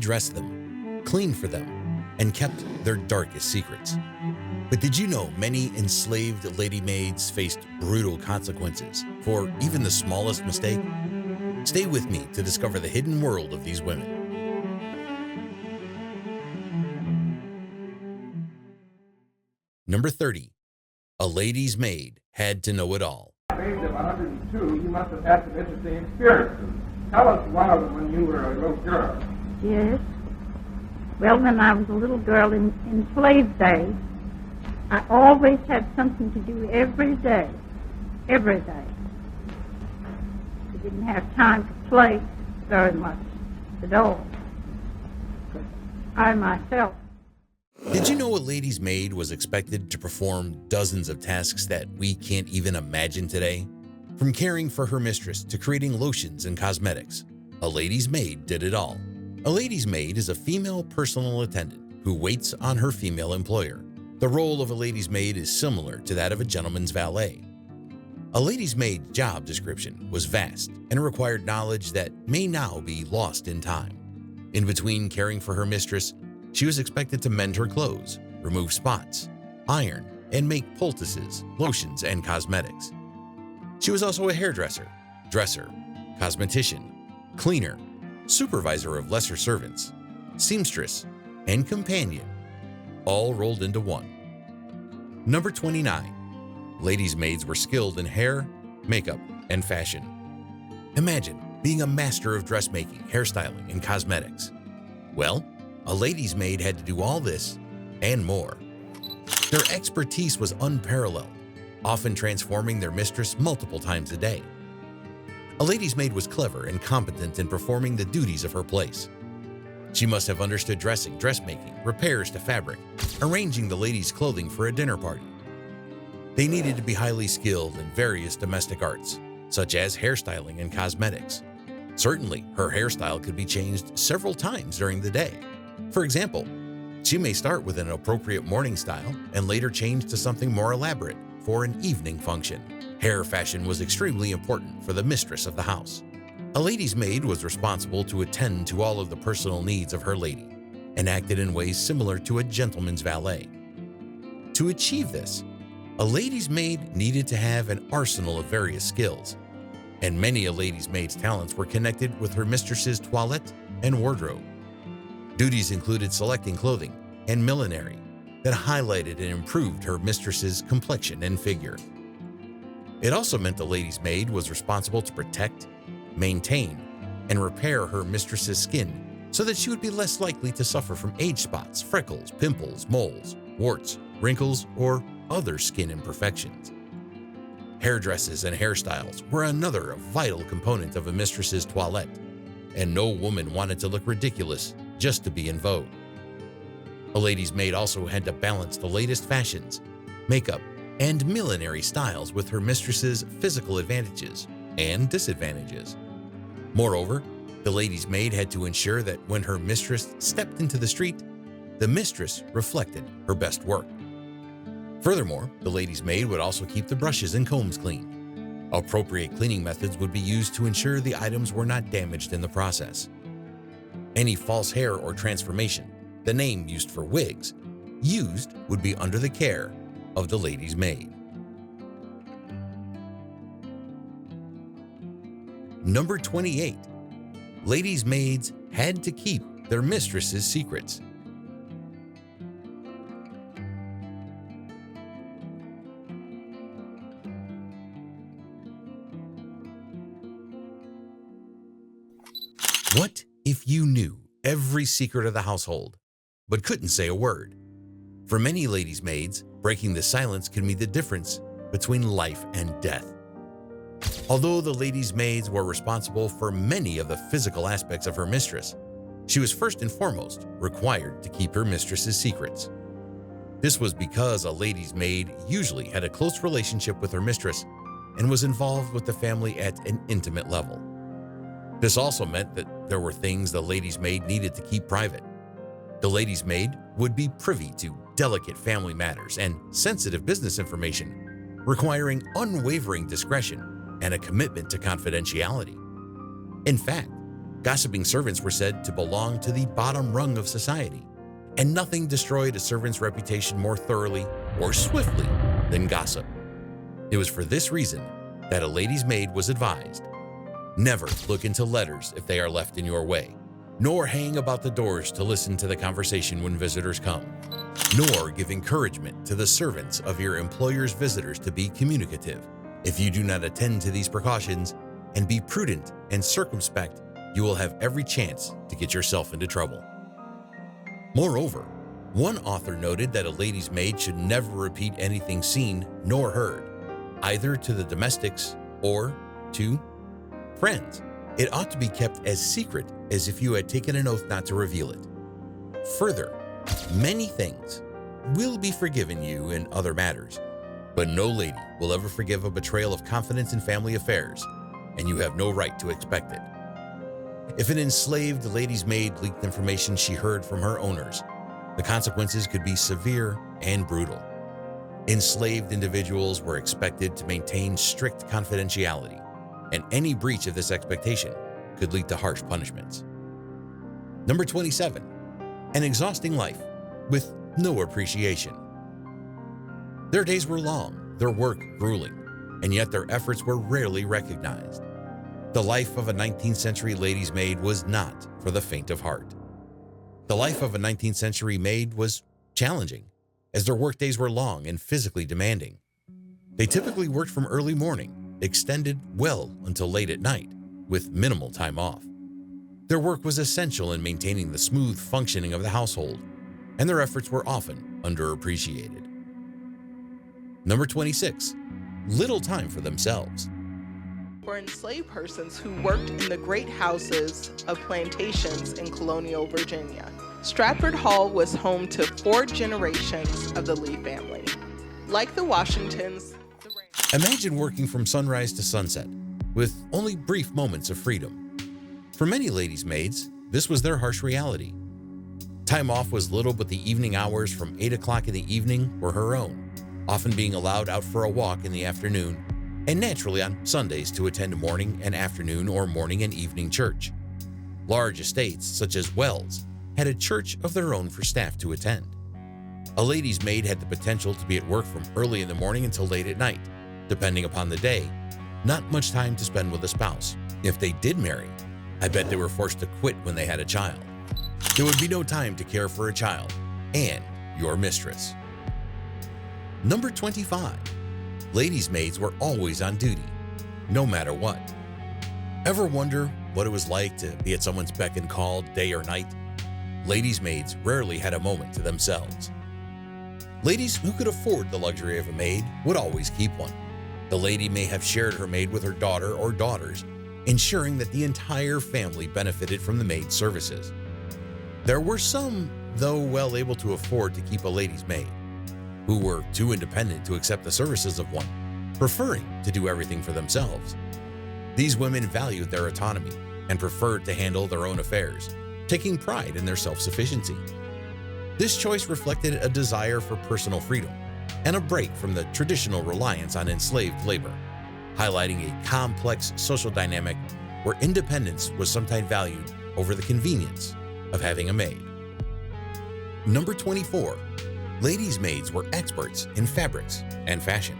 dressed them, cleaned for them, and kept their darkest secrets. But did you know many enslaved lady maids faced brutal consequences for even the smallest mistake? Stay with me to discover the hidden world of these women. Number 30. A lady's maid had to know it all. At the age of 102, you must have had some interesting experiences. Tell us one of them when you were a little girl. Yes. Well, when I was a little girl in Enslaved days, I always had something to do every day. Every day. I didn't have time to play very much at all. I myself. Did you know a lady's maid was expected to perform dozens of tasks that we can't even imagine today? From caring for her mistress to creating lotions and cosmetics, a lady's maid did it all. A lady's maid is a female personal attendant who waits on her female employer. The role of a lady's maid is similar to that of a gentleman's valet. A lady's maid's job description was vast and required knowledge that may now be lost in time. In between caring for her mistress, she was expected to mend her clothes, remove spots, iron, and make poultices, lotions, and cosmetics. She was also a hairdresser, dresser, cosmetician, cleaner, supervisor of lesser servants, seamstress, and companion, all rolled into one. Number 29. Ladies' maids were skilled in hair, makeup, and fashion. Imagine being a master of dressmaking, hairstyling, and cosmetics. Well, a lady's maid had to do all this and more. Their expertise was unparalleled, often transforming their mistress multiple times a day. A lady's maid was clever and competent in performing the duties of her place. She must have understood dressing, dressmaking, repairs to fabric, arranging the lady's clothing for a dinner party. They needed to be highly skilled in various domestic arts, such as hairstyling and cosmetics. Certainly, her hairstyle could be changed several times during the day. For example, she may start with an appropriate morning style and later change to something more elaborate for an evening function. Hair fashion was extremely important for the mistress of the house. A lady's maid was responsible to attend to all of the personal needs of her lady and acted in ways similar to a gentleman's valet. To achieve this, a lady's maid needed to have an arsenal of various skills, and many a lady's maid's talents were connected with her mistress's toilette and wardrobe. Duties included selecting clothing and millinery that highlighted and improved her mistress's complexion and figure. It also meant the lady's maid was responsible to protect, maintain, and repair her mistress's skin so that she would be less likely to suffer from age spots, freckles, pimples, moles, warts, wrinkles, or other skin imperfections. Hairdresses and hairstyles were another vital component of a mistress's toilette, and no woman wanted to look ridiculous just to be in vogue. A lady's maid also had to balance the latest fashions, makeup, and millinery styles with her mistress's physical advantages and disadvantages. Moreover, the lady's maid had to ensure that when her mistress stepped into the street, the mistress reflected her best work. Furthermore, the lady's maid would also keep the brushes and combs clean. Appropriate cleaning methods would be used to ensure the items were not damaged in the process. Any false hair or transformation, the name used for wigs, used would be under the care of the lady's maid. Number 28. Ladies' maids had to keep their mistress's secrets. What if you knew every secret of the household, but couldn't say a word? For many ladies' maids, breaking the silence can mean the difference between life and death. Although the ladies' maids were responsible for many of the physical aspects of her mistress, she was first and foremost required to keep her mistress's secrets. This was because a lady's maid usually had a close relationship with her mistress and was involved with the family at an intimate level. This also meant that there were things the lady's maid needed to keep private. The lady's maid would be privy to delicate family matters and sensitive business information, requiring unwavering discretion and a commitment to confidentiality. In fact, Gossiping servants were said to belong to the bottom rung of society, and nothing destroyed a servant's reputation more thoroughly or swiftly than gossip. It was for this reason that a lady's maid was advised: never look into letters if they are left in your way, nor hang about the doors to listen to the conversation when visitors come, nor give encouragement to the servants of your employer's visitors to be communicative. If you do not attend to these precautions and be prudent and circumspect, you will have every chance to get yourself into trouble. Moreover, one author noted that a lady's maid should never repeat anything seen nor heard, either to the domestics or to friends. It ought to be kept as secret as if you had taken an oath not to reveal it. Further, many things will be forgiven you in other matters, but no lady will ever forgive a betrayal of confidence in family affairs, and you have no right to expect it. If an enslaved lady's maid leaked information she heard from her owners, the consequences could be severe and brutal. Enslaved individuals were expected to maintain strict confidentiality, and any breach of this expectation could lead to harsh punishments. Number 27, an exhausting life with no appreciation. Their days were long, their work grueling, and yet their efforts were rarely recognized. The life of a 19th century lady's maid was not for the faint of heart. The life of a 19th century maid was challenging, as their workdays were long and physically demanding. They typically worked from early morning, extended well until late at night, with minimal time off. Their work was essential in maintaining the smooth functioning of the household, and their efforts were often underappreciated. Number 26, little time for themselves. For enslaved persons who worked in the great houses of plantations in colonial Virginia, Stratford Hall was home to 4 generations of the Lee family. Like the Washingtons, Imagine working from sunrise to sunset, with only brief moments of freedom. For many ladies' maids, this was their harsh reality. Time off was little, but the evening hours from 8 o'clock in the evening were her own, often being allowed out for a walk in the afternoon, and naturally on Sundays to attend morning and afternoon or morning and evening church. Large estates, such as Wells, had a church of their own for staff to attend. A lady's maid had the potential to be at work from early in the morning until late at night, depending upon the day. Not much time to spend with a spouse. If they did marry, I bet they were forced to quit when they had a child. There would be no time to care for a child and your mistress. Number 25. Ladies' maids were always on duty, no matter what. Ever wonder what it was like to be at someone's beck and call day or night? Ladies' maids rarely had a moment to themselves. Ladies who could afford the luxury of a maid would always keep one. The lady may have shared her maid with her daughter or daughters, ensuring that the entire family benefited from the maid's services. There were some, though well able to afford to keep a lady's maid, who were too independent to accept the services of one, preferring to do everything for themselves. These women valued their autonomy and preferred to handle their own affairs, taking pride in their self-sufficiency. This choice reflected a desire for personal freedom and a break from the traditional reliance on enslaved labor, highlighting a complex social dynamic where independence was sometimes valued over the convenience of having a maid. Number 24. Ladies' maids were experts in fabrics and fashion.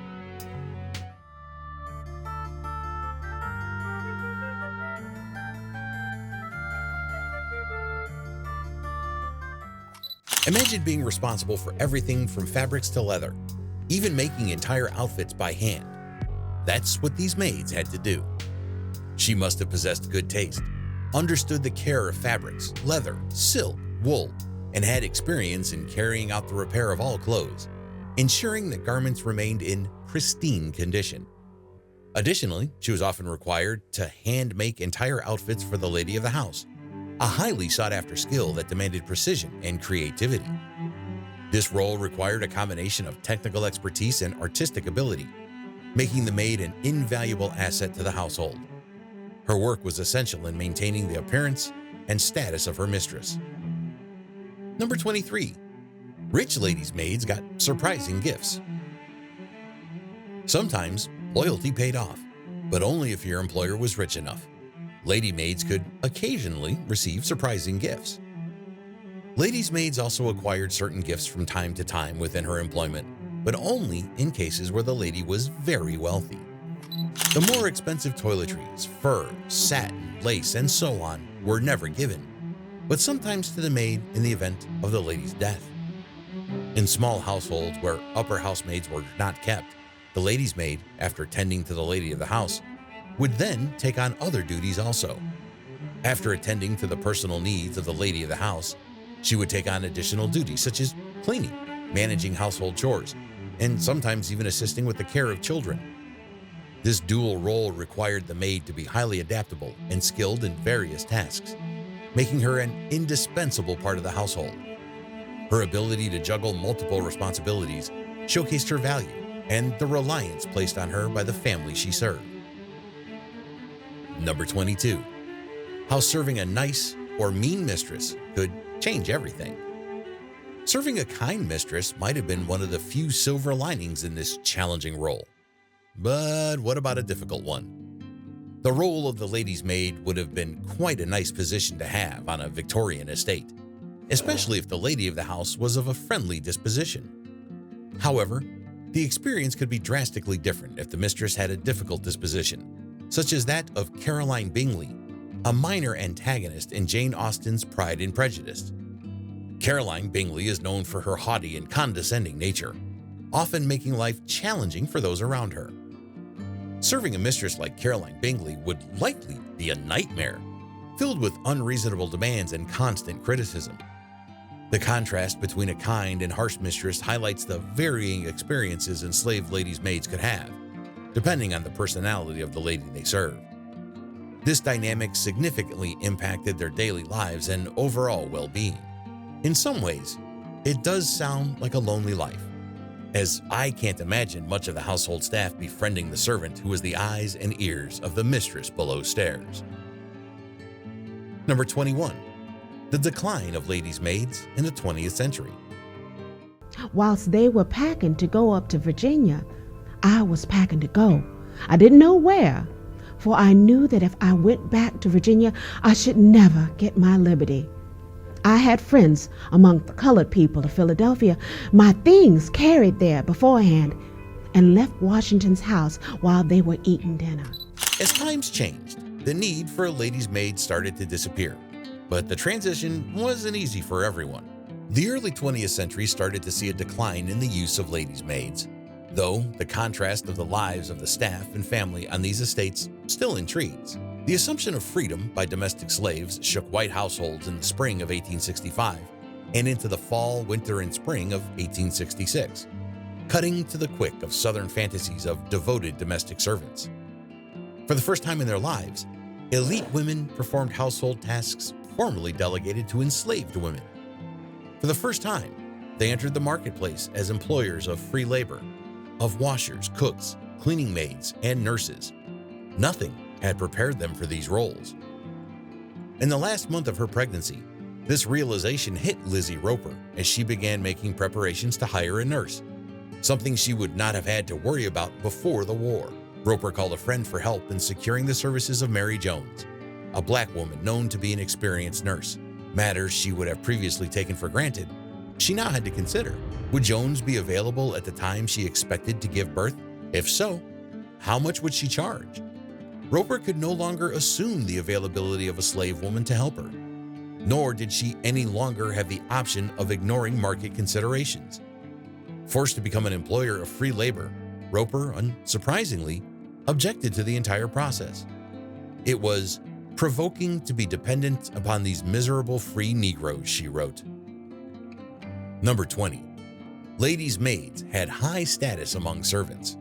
Imagine being responsible for everything from fabrics to leather, even making entire outfits by hand. That's what these maids had to do. She must have possessed good taste, understood the care of fabrics, leather, silk, wool, and had experience in carrying out the repair of all clothes, ensuring that garments remained in pristine condition. Additionally, she was often required to hand-make entire outfits for the lady of the house, a highly sought-after skill that demanded precision and creativity. This role required a combination of technical expertise and artistic ability, making the maid an invaluable asset to the household. Her work was essential in maintaining the appearance and status of her mistress. Number 23. Rich ladies' maids got surprising gifts. Sometimes loyalty paid off, but only if your employer was rich enough. Lady maids could occasionally receive surprising gifts. Ladies' maids also acquired certain gifts from time to time within her employment, but only in cases where the lady was very wealthy. The more expensive toiletries, fur, satin, lace, and so on were never given, but sometimes to the maid in the event of the lady's death. In small households where upper housemaids were not kept, the lady's maid, after tending to the lady of the house, would then take on other duties also. After attending to the personal needs of the lady of the house, she would take on additional duties such as cleaning, managing household chores, and sometimes even assisting with the care of children. This dual role required the maid to be highly adaptable and skilled in various tasks, making her an indispensable part of the household. Her ability to juggle multiple responsibilities showcased her value and the reliance placed on her by the family she served. Number 22. How serving a nice or mean mistress could change everything. Serving a kind mistress might have been one of the few silver linings in this challenging role. But what about a difficult one? The role of the lady's maid would have been quite a nice position to have on a Victorian estate, especially if the lady of the house was of a friendly disposition. However, the experience could be drastically different if the mistress had a difficult disposition, such as that of Caroline Bingley, a minor antagonist in Jane Austen's Pride and Prejudice. Caroline Bingley is known for her haughty and condescending nature, often making life challenging for those around her. Serving a mistress like Caroline Bingley would likely be a nightmare, filled with unreasonable demands and constant criticism. The contrast between a kind and harsh mistress highlights the varying experiences enslaved ladies' maids could have, depending on the personality of the lady they served. This dynamic significantly impacted their daily lives and overall well-being. In some ways, it does sound like a lonely life, as I can't imagine much of the household staff befriending the servant who was the eyes and ears of the mistress below stairs. Number 21. The decline of ladies' maids in the 20th century. Whilst they were packing to go up to Virginia, I was packing to go. I didn't know where, for I knew that if I went back to Virginia, I should never get my liberty. I had friends among the colored people of Philadelphia, my things carried there beforehand, and left Washington's house while they were eating dinner. As times changed, the need for a lady's maid started to disappear, but the transition wasn't easy for everyone. The early 20th century started to see a decline in the use of ladies' maids, though the contrast of the lives of the staff and family on these estates still intrigues. The assumption of freedom by domestic slaves shook white households in the spring of 1865 and into the fall, winter, and spring of 1866, cutting to the quick of Southern fantasies of devoted domestic servants. For the first time in their lives, elite women performed household tasks formerly delegated to enslaved women. For the first time, they entered the marketplace as employers of free labor, of washers, cooks, cleaning maids, and nurses. Nothing had prepared them for these roles. In the last month of her pregnancy, this realization hit Lizzie Roper as she began making preparations to hire a nurse, something she would not have had to worry about before the war. Roper called a friend for help in securing the services of Mary Jones, a black woman known to be an experienced nurse. Matters she would have previously taken for granted, she now had to consider. Would Jones be available at the time she expected to give birth? If so, how much would she charge? Roper could no longer assume the availability of a slave woman to help her, nor did she any longer have the option of ignoring market considerations. Forced to become an employer of free labor, Roper, unsurprisingly, objected to the entire process. It was provoking to be dependent upon these miserable free Negroes, she wrote. Number 20. Ladies' maids had high status among servants.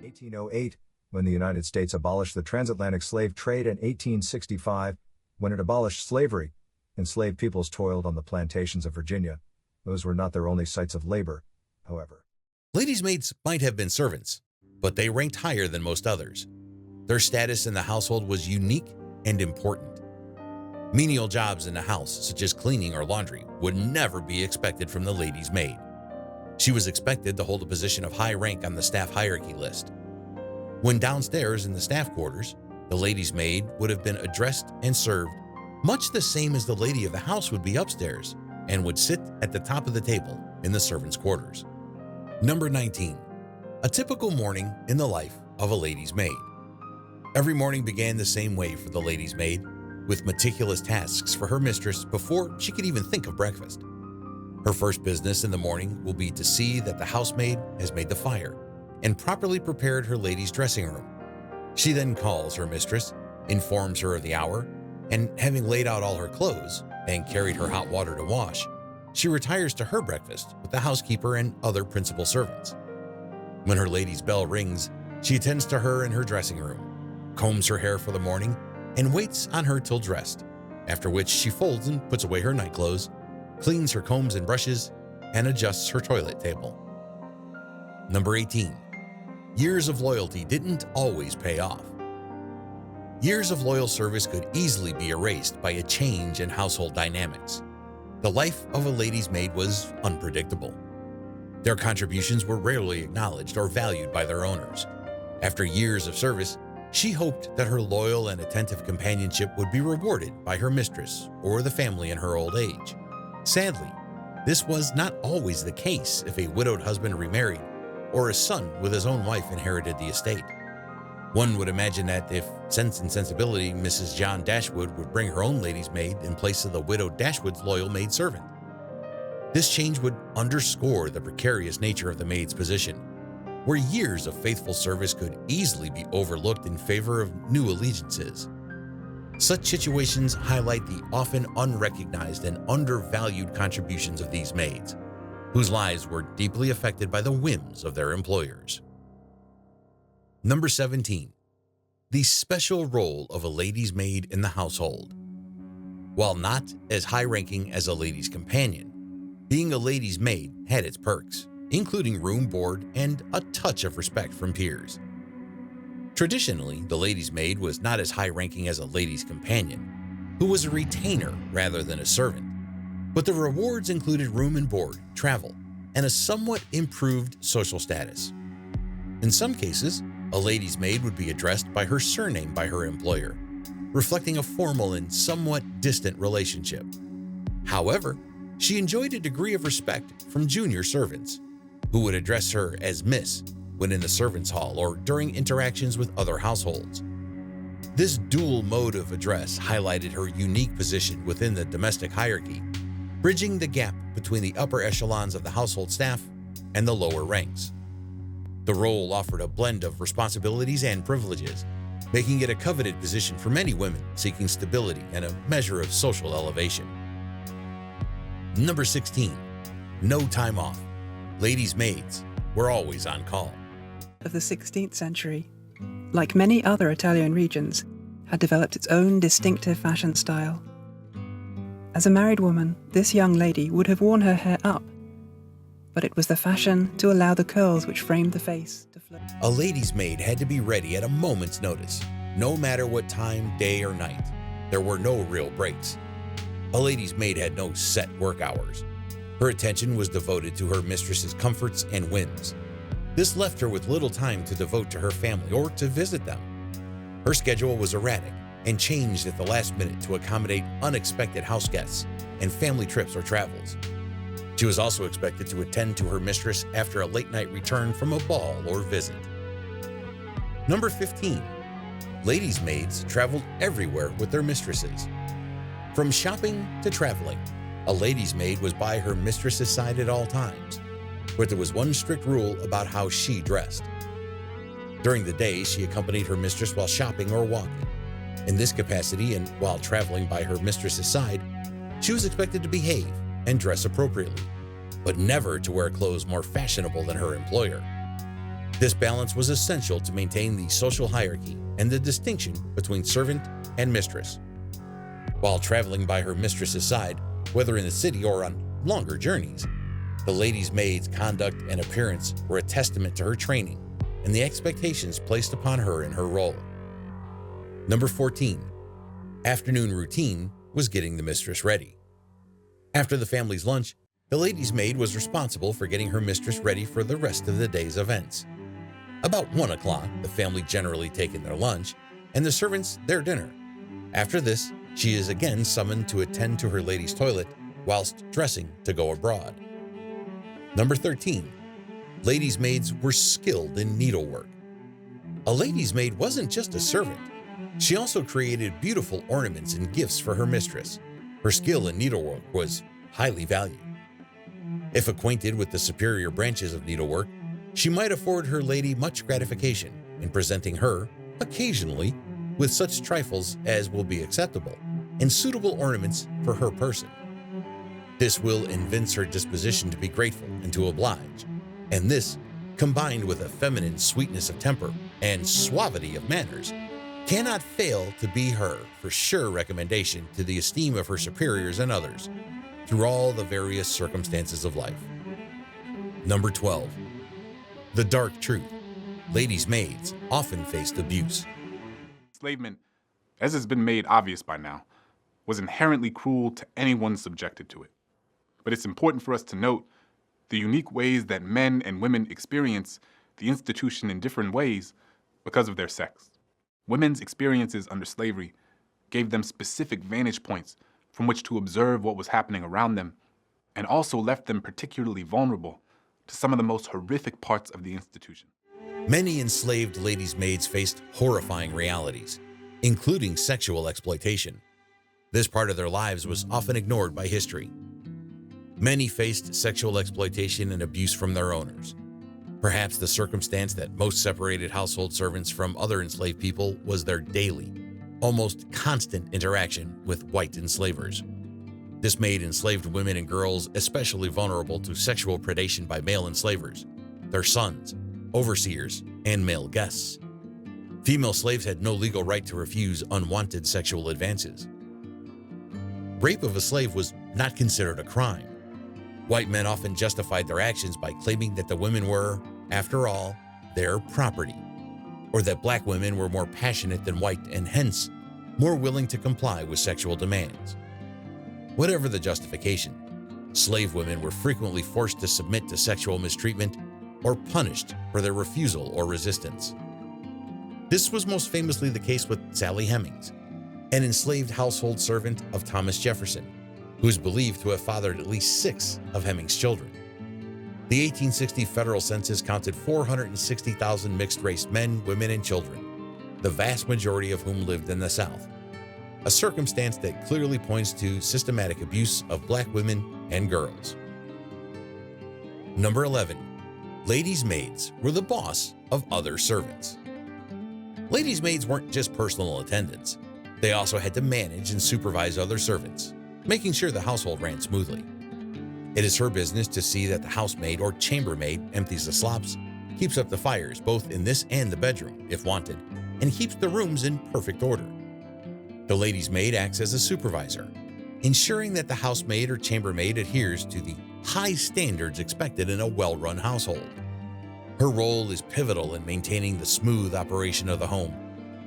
1808, when the United States abolished the transatlantic slave trade, in 1865, when it abolished slavery, enslaved peoples toiled on the plantations of Virginia. Those were not their only sites of labor, however. Ladies' maids might have been servants, but they ranked higher than most others. Their status in the household was unique and important. Menial jobs in the house, such as cleaning or laundry, would never be expected from the lady's maid. She was expected to hold a position of high rank on the staff hierarchy list. When downstairs in the staff quarters, The lady's maid would have been addressed and served much the same as the lady of the house would be upstairs and would sit at the top of the table in the servants' quarters. Number 19. A typical morning in the life of a lady's maid. Every morning began the same way for the lady's maid, with meticulous tasks for her mistress before she could even think of breakfast. Her first business in the morning will be to see that the housemaid has made the fire and properly prepared her lady's dressing room. She then calls her mistress, informs her of the hour, and having laid out all her clothes and carried her hot water to wash, she retires to her breakfast with the housekeeper and other principal servants. When her lady's bell rings, she attends to her in her dressing room, combs her hair for the morning, and waits on her till dressed, after which she folds and puts away her nightclothes, cleans her combs and brushes, and adjusts her toilet table. Number 18. Years of loyalty didn't always pay off. Years of loyal service could easily be erased by a change in household dynamics. The life of a lady's maid was unpredictable. Their contributions were rarely acknowledged or valued by their owners. After years of service, she hoped that her loyal and attentive companionship would be rewarded by her mistress or the family in her old age. Sadly, this was not always the case if a widowed husband remarried or a son with his own wife inherited the estate. One would imagine that if Sense and Sensibility, Mrs. John Dashwood would bring her own lady's maid in place of the widowed Dashwood's loyal maidservant. This change would underscore the precarious nature of the maid's position, where years of faithful service could easily be overlooked in favor of new allegiances. Such situations highlight the often unrecognized and undervalued contributions of these maids, whose lives were deeply affected by the whims of their employers. Number 17. The special role of a lady's maid in the household. While not as high-ranking as a lady's companion, being a lady's maid had its perks, including room, board, and a touch of respect from peers. Traditionally, the lady's maid was not as high-ranking as a lady's companion, who was a retainer rather than a servant, but the rewards included room and board, travel, and a somewhat improved social status. In some cases, a lady's maid would be addressed by her surname by her employer, reflecting a formal and somewhat distant relationship. However, she enjoyed a degree of respect from junior servants, who would address her as Miss when in the servants' hall or during interactions with other households. This dual mode of address highlighted her unique position within the domestic hierarchy, bridging the gap between the upper echelons of the household staff and the lower ranks. The role offered a blend of responsibilities and privileges, making it a coveted position for many women seeking stability and a measure of social elevation. Number 16. No time off. Ladies' maids were always on call. Of the 16th century, like many other Italian regions, had developed its own distinctive fashion style. As a married woman, this young lady would have worn her hair up, but it was the fashion to allow the curls which framed the face to float. A lady's maid had to be ready at a moment's notice, no matter what time, day or night. There were no real breaks. A lady's maid had no set work hours. Her attention was devoted to her mistress's comforts and whims. This left her with little time to devote to her family or to visit them. Her schedule was erratic and changed at the last minute to accommodate unexpected house guests and family trips or travels. She was also expected to attend to her mistress after a late-night return from a ball or visit. Number 15. Ladies' maids traveled everywhere with their mistresses. From shopping to traveling, a lady's maid was by her mistress's side at all times, but there was one strict rule about how she dressed. During the day, she accompanied her mistress while shopping or walking. In this capacity, and while traveling by her mistress's side, she was expected to behave and dress appropriately, but never to wear clothes more fashionable than her employer. This balance was essential to maintain the social hierarchy and the distinction between servant and mistress. While traveling by her mistress's side, whether in the city or on longer journeys, the lady's maid's conduct and appearance were a testament to her training and the expectations placed upon her in her role. Number 14. Afternoon routine was getting the mistress ready. After the family's lunch, the lady's maid was responsible for getting her mistress ready for the rest of the day's events. About 1 o'clock, the family generally taken their lunch, and the servants their dinner. After this, she is again summoned to attend to her lady's toilet whilst dressing to go abroad. Number 13. Ladies' maids were skilled in needlework. A lady's maid wasn't just a servant. She also created beautiful ornaments and gifts for her mistress. Her skill in needlework was highly valued. If acquainted with the superior branches of needlework, she might afford her lady much gratification in presenting her, occasionally, with such trifles as will be acceptable and suitable ornaments for her person. This will evince her disposition to be grateful and to oblige, and this, combined with a feminine sweetness of temper and suavity of manners, cannot fail to be her for sure recommendation to the esteem of her superiors and others through all the various circumstances of life. Number 12. The dark truth. Ladies' maids often faced abuse. Enslavement, as has been made obvious by now, was inherently cruel to anyone subjected to it. But it's important for us to note the unique ways that men and women experience the institution in different ways because of their sex. Women's experiences under slavery gave them specific vantage points from which to observe what was happening around them, and also left them particularly vulnerable to some of the most horrific parts of the institution. Many enslaved ladies' maids faced horrifying realities, including sexual exploitation. This part of their lives was often ignored by history. Many faced sexual exploitation and abuse from their owners. Perhaps the circumstance that most separated household servants from other enslaved people was their daily, almost constant interaction with white enslavers. This made enslaved women and girls especially vulnerable to sexual predation by male enslavers, their sons, overseers, and male guests. Female slaves had no legal right to refuse unwanted sexual advances. Rape of a slave was not considered a crime. White men often justified their actions by claiming that the women were, after all, their property, or that black women were more passionate than white and hence more willing to comply with sexual demands. Whatever the justification, slave women were frequently forced to submit to sexual mistreatment or punished for their refusal or resistance. This was most famously the case with Sally Hemings, an enslaved household servant of Thomas Jefferson, who is believed to have fathered at least 6 of Hemings' children. The 1860 federal census counted 460,000 mixed-race men, women, and children, the vast majority of whom lived in the South, a circumstance that clearly points to systematic abuse of black women and girls. Number 11. Ladies' maids were the boss of other servants. Ladies' maids weren't just personal attendants. They also had to manage and supervise other servants, making sure the household ran smoothly. It is her business to see that the housemaid or chambermaid empties the slops, keeps up the fires both in this and the bedroom, if wanted, and keeps the rooms in perfect order. The lady's maid acts as a supervisor, ensuring that the housemaid or chambermaid adheres to the high standards expected in a well-run household. Her role is pivotal in maintaining the smooth operation of the home,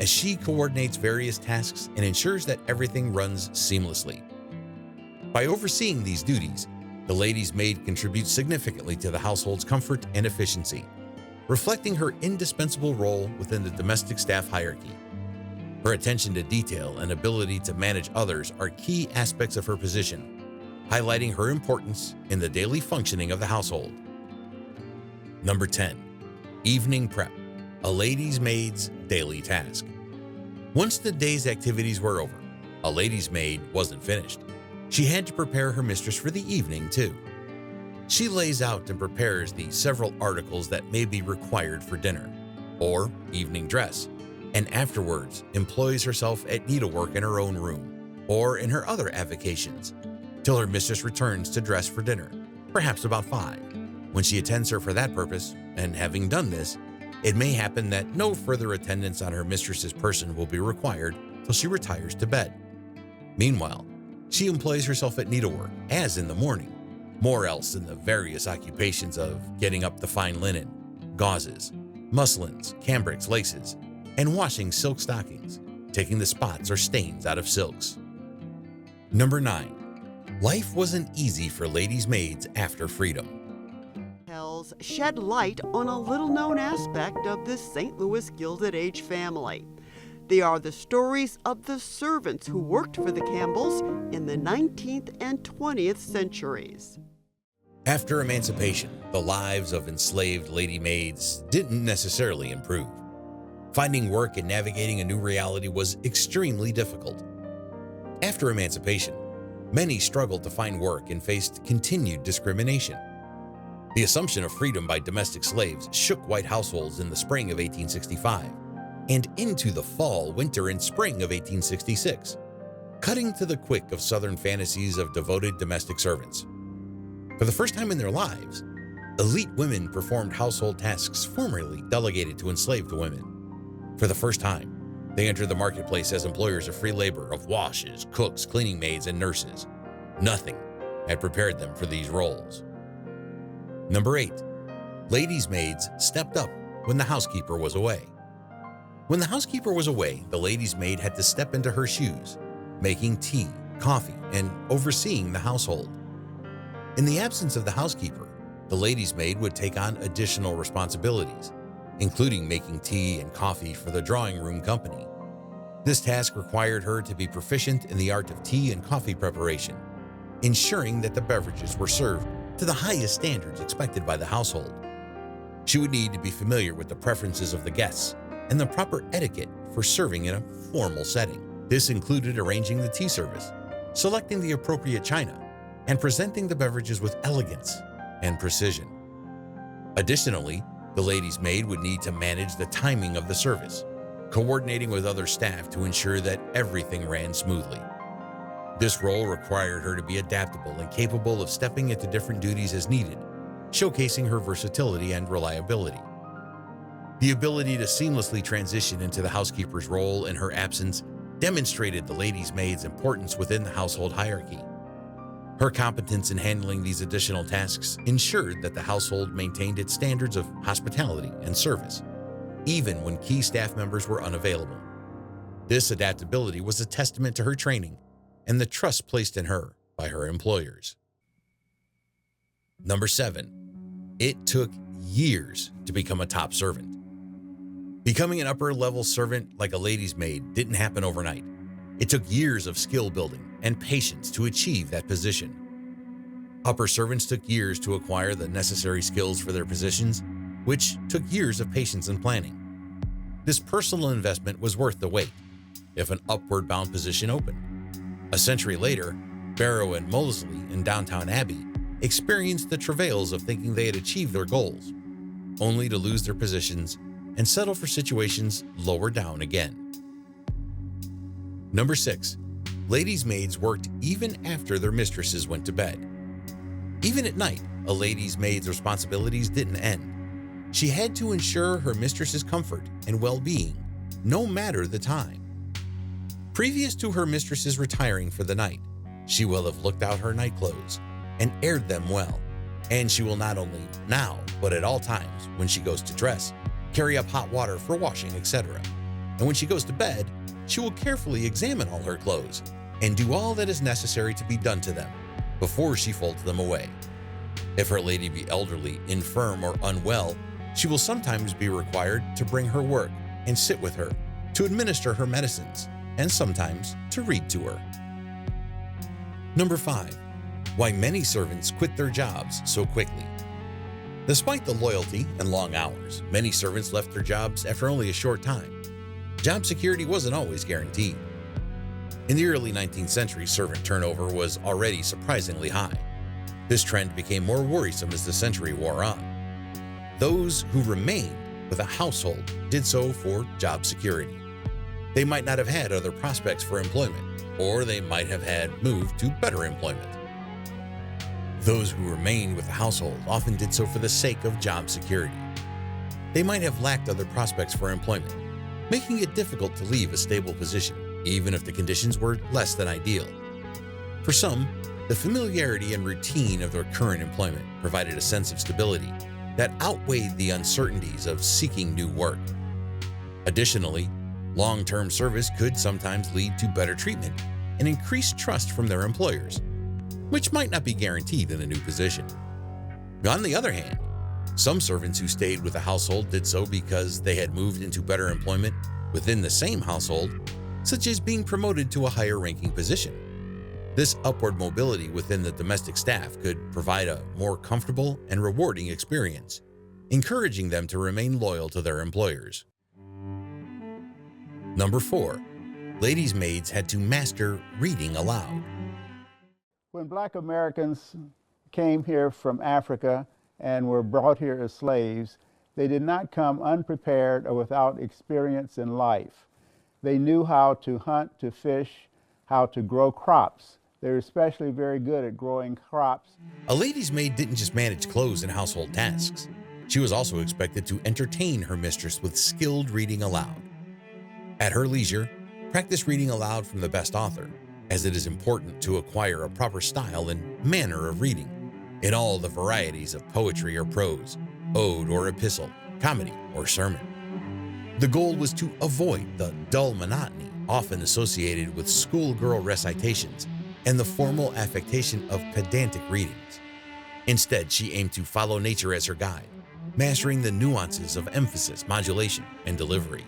as she coordinates various tasks and ensures that everything runs seamlessly. By overseeing these duties, the lady's maid contributes significantly to the household's comfort and efficiency, reflecting her indispensable role within the domestic staff hierarchy. Her attention to detail and ability to manage others are key aspects of her position, highlighting her importance in the daily functioning of the household. Number 10. Evening prep, a lady's maid's daily task. Once the day's activities were over, a lady's maid wasn't finished. She had to prepare her mistress for the evening too. She lays out and prepares the several articles that may be required for dinner or evening dress, and afterwards employs herself at needlework in her own room or in her other avocations till her mistress returns to dress for dinner, perhaps about 5. When she attends her for that purpose, and having done this, it may happen that no further attendance on her mistress's person will be required till she retires to bed. Meanwhile, she employs herself at needlework, as in the morning, more else in the various occupations of getting up the fine linen, gauzes, muslins, cambrics, laces, and washing silk stockings, taking the spots or stains out of silks. Number 9. Life wasn't easy for ladies' maids after freedom. Shed light on a little-known aspect of this St. Louis Gilded Age family. They are the stories of the servants who worked for the Campbells in the 19th and 20th centuries. After emancipation, the lives of enslaved lady maids didn't necessarily improve. Finding work and navigating a new reality was extremely difficult. After emancipation, many struggled to find work and faced continued discrimination. The assumption of freedom by domestic slaves shook white households in the spring of 1865 and into the fall, winter, and spring of 1866, cutting to the quick of Southern fantasies of devoted domestic servants. For the first time in their lives, elite women performed household tasks formerly delegated to enslaved women. For the first time, they entered the marketplace as employers of free labor of washes, cooks, cleaning maids, and nurses. Nothing had prepared them for these roles. Number 8. Ladies' maids stepped up when the housekeeper was away. When the housekeeper was away, the lady's maid had to step into her shoes, making tea, coffee, and overseeing the household. In the absence of the housekeeper, the lady's maid would take on additional responsibilities, including making tea and coffee for the drawing room company. This task required her to be proficient in the art of tea and coffee preparation, ensuring that the beverages were served to the highest standards expected by the household. She would need to be familiar with the preferences of the guests and the proper etiquette for serving in a formal setting. This included arranging the tea service, selecting the appropriate china, and presenting the beverages with elegance and precision. Additionally, the lady's maid would need to manage the timing of the service, coordinating with other staff to ensure that everything ran smoothly. This role required her to be adaptable and capable of stepping into different duties as needed, showcasing her versatility and reliability. The ability to seamlessly transition into the housekeeper's role in her absence demonstrated the lady's maid's importance within the household hierarchy. Her competence in handling these additional tasks ensured that the household maintained its standards of hospitality and service, even when key staff members were unavailable. This adaptability was a testament to her training and the trust placed in her by her employers. Number 7. It took years to become a top servant. Becoming an upper-level servant like a lady's maid didn't happen overnight. It took years of skill building and patience to achieve that position. Upper servants took years to acquire the necessary skills for their positions, which took years of patience and planning. This personal investment was worth the wait if an upward-bound position opened. A century later, Barrow and Molesley in downtown Abbey experienced the travails of thinking they had achieved their goals, only to lose their positions and settle for situations lower down again. Number 6. Ladies' maids worked even after their mistresses went to bed. Even at night, a lady's maid's responsibilities didn't end. She had to ensure her mistress's comfort and well-being, no matter the time. Previous to her mistresses retiring for the night, she will have looked out her nightclothes and aired them well, and she will not only now, but at all times when she goes to dress, carry up hot water for washing, etc. And when she goes to bed, she will carefully examine all her clothes and do all that is necessary to be done to them before she folds them away. If her lady be elderly, infirm, or unwell, she will sometimes be required to bring her work and sit with her, to administer her medicines, and sometimes to read to her. Number 5. Why many servants quit their jobs so quickly. Despite the loyalty and long hours, many servants left their jobs after only a short time. Job security wasn't always guaranteed. In the early 19th century, servant turnover was already surprisingly high. This trend became more worrisome as the century wore on. Those who remained with a household did so for job security. They might not have had other prospects for employment, or they might have had moved to better employment. Those who remained with the household often did so for the sake of job security. They might have lacked other prospects for employment, making it difficult to leave a stable position, even if the conditions were less than ideal. For some, the familiarity and routine of their current employment provided a sense of stability that outweighed the uncertainties of seeking new work. Additionally, long-term service could sometimes lead to better treatment and increased trust from their employers, which might not be guaranteed in a new position. On the other hand, some servants who stayed with the household did so because they had moved into better employment within the same household, such as being promoted to a higher ranking position. This upward mobility within the domestic staff could provide a more comfortable and rewarding experience, encouraging them to remain loyal to their employers. Number 4. Ladies' maids had to master reading aloud. When Black Americans came here from Africa and were brought here as slaves, they did not come unprepared or without experience in life. They knew how to hunt, to fish, how to grow crops. They were especially very good at growing crops. A lady's maid didn't just manage clothes and household tasks. She was also expected to entertain her mistress with skilled reading aloud. At her leisure, practice reading aloud from the best author, as it is important to acquire a proper style and manner of reading in all the varieties of poetry or prose, ode or epistle, comedy or sermon. The goal was to avoid the dull monotony often associated with schoolgirl recitations and the formal affectation of pedantic readings. Instead, she aimed to follow nature as her guide, mastering the nuances of emphasis, modulation, and delivery.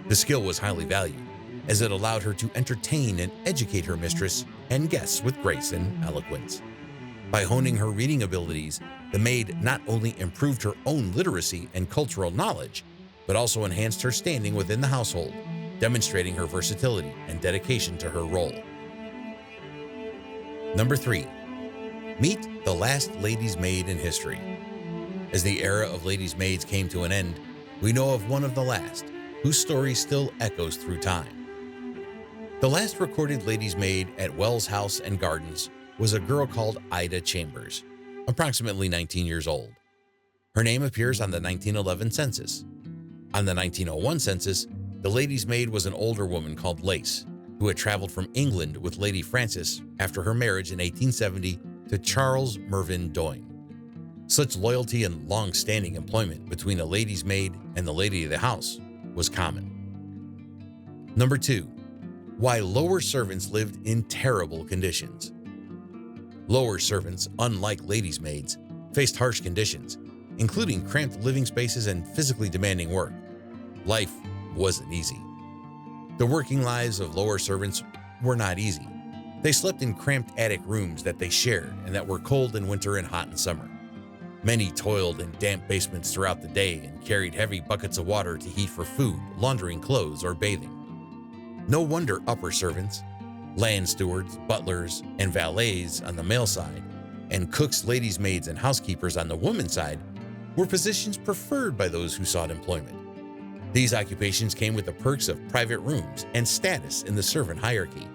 The skill was highly valued, as it allowed her to entertain and educate her mistress and guests with grace and eloquence. By honing her reading abilities, the maid not only improved her own literacy and cultural knowledge, but also enhanced her standing within the household, demonstrating her versatility and dedication to her role. Number 3. Meet the last lady's maid in history. As the era of ladies' maids came to an end, we know of one of the last, whose story still echoes through time. The last recorded lady's maid at Wells House and Gardens was a girl called Ida Chambers, approximately 19 years old. Her name appears on the 1911 census. On the 1901 census, the lady's maid was an older woman called Lace, who had traveled from England with Lady Frances after her marriage in 1870 to Charles Mervyn Doyne. Such loyalty and long-standing employment between a lady's maid and the lady of the house was common. Number 2. Why lower servants lived in terrible conditions. Lower servants, unlike ladies' maids, faced harsh conditions, including cramped living spaces and physically demanding work. Life wasn't easy. The working lives of lower servants were not easy. They slept in cramped attic rooms that they shared and that were cold in winter and hot in summer. Many toiled in damp basements throughout the day and carried heavy buckets of water to heat for food, laundering clothes, or bathing. No wonder upper servants, land stewards, butlers, and valets on the male side, and cooks, ladies' maids, and housekeepers on the women's side were positions preferred by those who sought employment. These occupations came with the perks of private rooms and status in the servant hierarchy.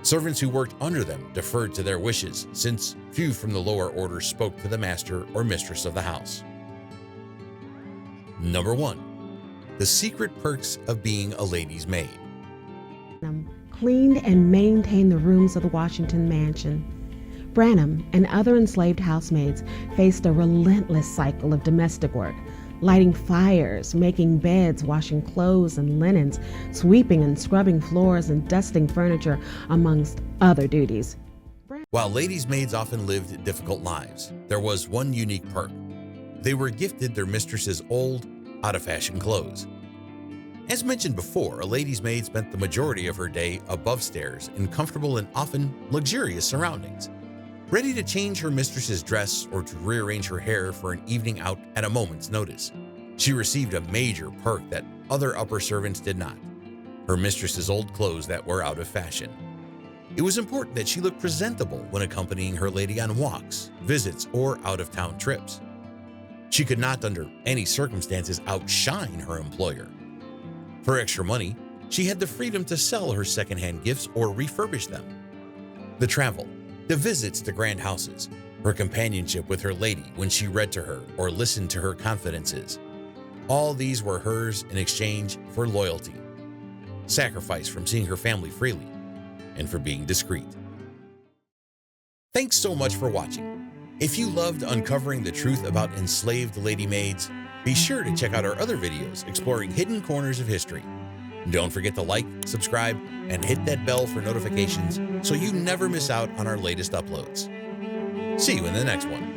Servants who worked under them deferred to their wishes, since few from the lower orders spoke to the master or mistress of the house. Number 1. The secret perks of being a lady's maid. Cleaned and maintained the rooms of the Washington mansion. Branham and other enslaved housemaids faced a relentless cycle of domestic work, lighting fires, making beds, washing clothes and linens, sweeping and scrubbing floors, and dusting furniture, amongst other duties. While ladies' maids often lived difficult lives, there was one unique perk. They were gifted their mistress's old, out-of-fashion clothes. As mentioned before, a lady's maid spent the majority of her day above stairs in comfortable and often luxurious surroundings, ready to change her mistress's dress or to rearrange her hair for an evening out at a moment's notice. She received a major perk that other upper servants did not: her mistress's old clothes that were out of fashion. It was important that she look presentable when accompanying her lady on walks, visits, or out-of-town trips. She could not, under any circumstances, outshine her employer. For extra money, she had the freedom to sell her secondhand gifts or refurbish them. The travel, the visits to grand houses, her companionship with her lady when she read to her or listened to her confidences, all these were hers in exchange for loyalty, sacrifice from seeing her family freely, and for being discreet. Thanks so much for watching. If you loved uncovering the truth about enslaved lady maids, be sure to check out our other videos exploring hidden corners of history. Don't forget to like, subscribe, and hit that bell for notifications so you never miss out on our latest uploads. See you in the next one.